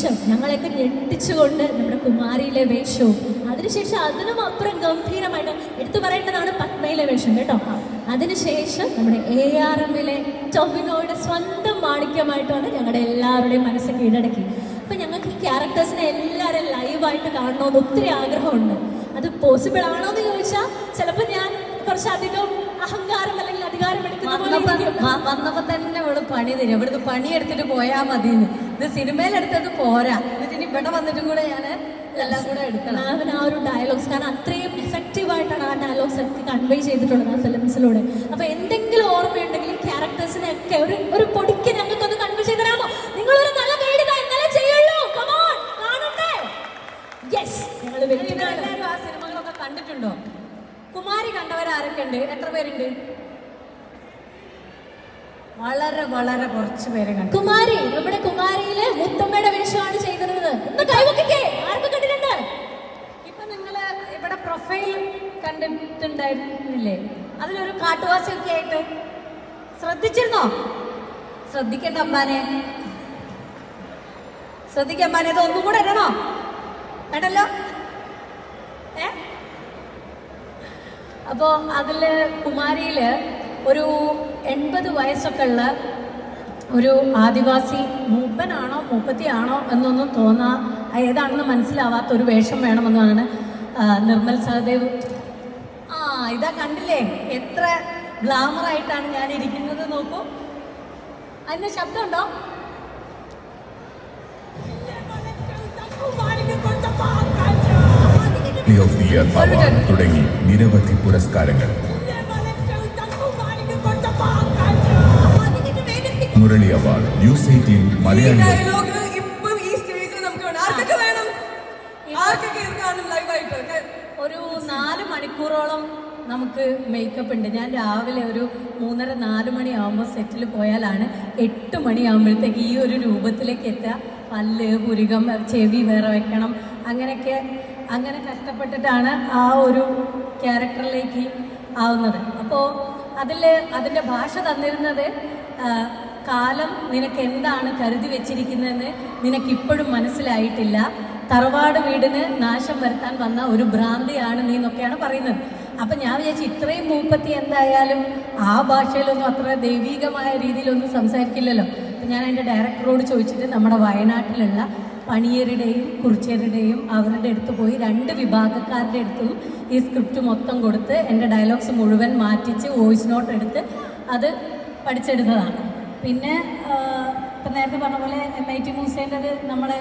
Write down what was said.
അതിനുശേഷം ഞങ്ങളെയൊക്കെ ഞെട്ടിച്ചുകൊണ്ട് നമ്മുടെ കുമാരിയിലെ വേഷവും, അതിനുശേഷം അതിനും അപ്പുറം ഗംഭീരമായിട്ട് എടുത്തു പറയേണ്ടതാണ് പത്മയിലെ വേഷം കേട്ടോ. അതിനുശേഷം നമ്മുടെ ARMലെ ടൊവിനോയുടെ സ്വന്തം മാണിക്യമായിട്ട് വന്ന് ഞങ്ങളുടെ എല്ലാവരുടെയും മനസ്സ് കീഴടക്കി. അപ്പം ഞങ്ങൾക്ക് ഈ ക്യാരക്ടേഴ്സിനെ എല്ലാവരും ലൈവായിട്ട് കാണണമെന്ന് ഒത്തിരി ആഗ്രഹമുണ്ട്. അത് പോസിബിൾ ആണോ എന്ന് ചോദിച്ചാൽ ചിലപ്പോൾ ഞാൻ കുറച്ചധികം അഹങ്കാരം അല്ലെങ്കിൽ അധികാരം വന്നപ്പോ തന്നെ ഇവിടെ പണി തരും. ഇവിടുന്ന് പണിയെടുത്തിട്ട് പോയാൽ മതി. ഇത് സിനിമയിലെടുത്തത് പോരാ, എന്നിട്ട് ഇനി ഇവിടെ വന്നിട്ടും കൂടെ ഞാൻ എല്ലാം കൂടെ എടുക്കണം. ആ ഒരു ഡയലോഗ്സ്, കാരണം അത്രയും ഇഫക്റ്റീവായിട്ടാണ് ആ ഡയലോഗ്സ് ഒക്കെ കൺവേ ചെയ്തിട്ടുള്ളത് ആ ഫിലിംസിലൂടെ. അപ്പൊ എന്തെങ്കിലും ഓർമ്മയുണ്ടെങ്കിൽ ക്യാരക്ടേഴ്സിനെ ഒക്കെ ഒരു പൊടിക്ക് ഞങ്ങൾക്കൊന്ന് കൺവേ ചെയ്ത് തരാമോ? നിങ്ങളൊരു നല്ല ഗൈഡ് ഇന്നലെ ചെയ്യുള്ളൂ. കാണട്ടെ. യെസ്, ഞങ്ങൾ എല്ലാവരും ആ സിനിമകളൊക്കെ കണ്ടിട്ടുണ്ടോ? കുമാരി കണ്ടവരാരൊക്കെ ഉണ്ട്? എത്ര പേരുണ്ട്? വളരെ വളരെ കുറച്ച് പേര് കണ്ടു. കുമാരി, നമ്മുടെ കുമാരിയില് മുത്തമ്മയുടെ വേഷമാണ് ചെയ്തിരുന്നത്. ആർക്കും കണ്ടിട്ടുണ്ട്? ഇപ്പൊ നിങ്ങള് ഇവിടെ പ്രൊഫൈൽ കണ്ടിട്ടുണ്ടായിരുന്നില്ലേ? അതിലൊരു കാട്ടുവാസിയൊക്കെ ആയിട്ട് ശ്രദ്ധിച്ചിരുന്നോ? ശ്രദ്ധിക്കണ്ട അമ്മാനെ, ശ്രദ്ധിക്കമ്മാനെ. ഇത് ഒന്നും കൂടെ ഇടണോ? വേണ്ടല്ലോ. അപ്പോ അതില് കുമാരിയില് ഒരു 80 വയസ്സൊക്കെ ഉള്ള ഒരു ആദിവാസി, മൂപ്പനാണോ മൂപ്പത്തിയാണോ എന്നൊന്നും ഏതാണെന്ന് മനസ്സിലാവാത്ത ഒരു വേഷം വേണമെന്നാണ് നിർമ്മൽ സഹദേവ്. ഇതാ കണ്ടില്ലേ എത്ര ഗ്ലാമറായിട്ടാണ് ഞാൻ ഇരിക്കുന്നത്. നോക്കൂ, അതിന്റെ ശബ്ദമുണ്ടോ? തുടങ്ങി നിരവധി പുരസ്കാരങ്ങൾ. Murali award, news 18 Malayalam. ഒരു 4 മണിക്കൂറോളം നമുക്ക് മേക്കപ്പ് ഉണ്ട്. ഞാൻ രാവിലെ ഒരു 3:30-4 മണിയാകുമ്പോൾ സെറ്റിൽ പോയാലാണ് 8 മണിയാകുമ്പോഴത്തേക്ക് ഈ ഒരു രൂപത്തിലേക്ക് എത്തുക. പല്ല്, പുരികം, ചെവി വേറെ വെക്കണം, അങ്ങനെ കഷ്ടപ്പെട്ടിട്ടാണ് ആ ഒരു ക്യാരക്ടറിലേക്ക് ആവുന്നത്. അപ്പോൾ അതിൻ്റെ ഭാഷ തന്നിരുന്നത്, കാലം നിനക്ക് എന്താണ് കരുതി വെച്ചിരിക്കുന്നതെന്ന് നിനക്കിപ്പോഴും മനസ്സിലായിട്ടില്ല, തറവാട് വീടിന് നാശം വരുത്താൻ വന്ന ഒരു ഭ്രാന്തിയാണ് നീ എന്നൊക്കെയാണ് പറയുന്നത്. അപ്പം ഞാൻ വിചാരിച്ചു ഇത്രയും മൂപ്പത്തി എന്തായാലും ആ ഭാഷയിലൊന്നും അത്ര ദൈവികമായ രീതിയിലൊന്നും സംസാരിക്കില്ലല്ലോ. അപ്പം ഞാൻ എൻ്റെ ഡയറക്ടറോട് ചോദിച്ചിട്ട് നമ്മുടെ വയനാട്ടിലുള്ള പണിയരുടെയും കുറിച്യരുടെയും അവരുടെ അടുത്ത് പോയി 2 വിഭാഗക്കാരുടെ അടുത്തും ഈ സ്ക്രിപ്റ്റ് മൊത്തം കൊടുത്ത് എൻ്റെ ഡയലോഗ്സ് മുഴുവൻ മാറ്റിച്ച് വോയിസ് നോട്ട് എടുത്ത് അത് പഠിച്ചെടുത്തതാണ്. പിന്നെ ഇപ്പം നേരത്തെ പറഞ്ഞ പോലെ MIT മൂസേൻ്റെത് നമ്മളെ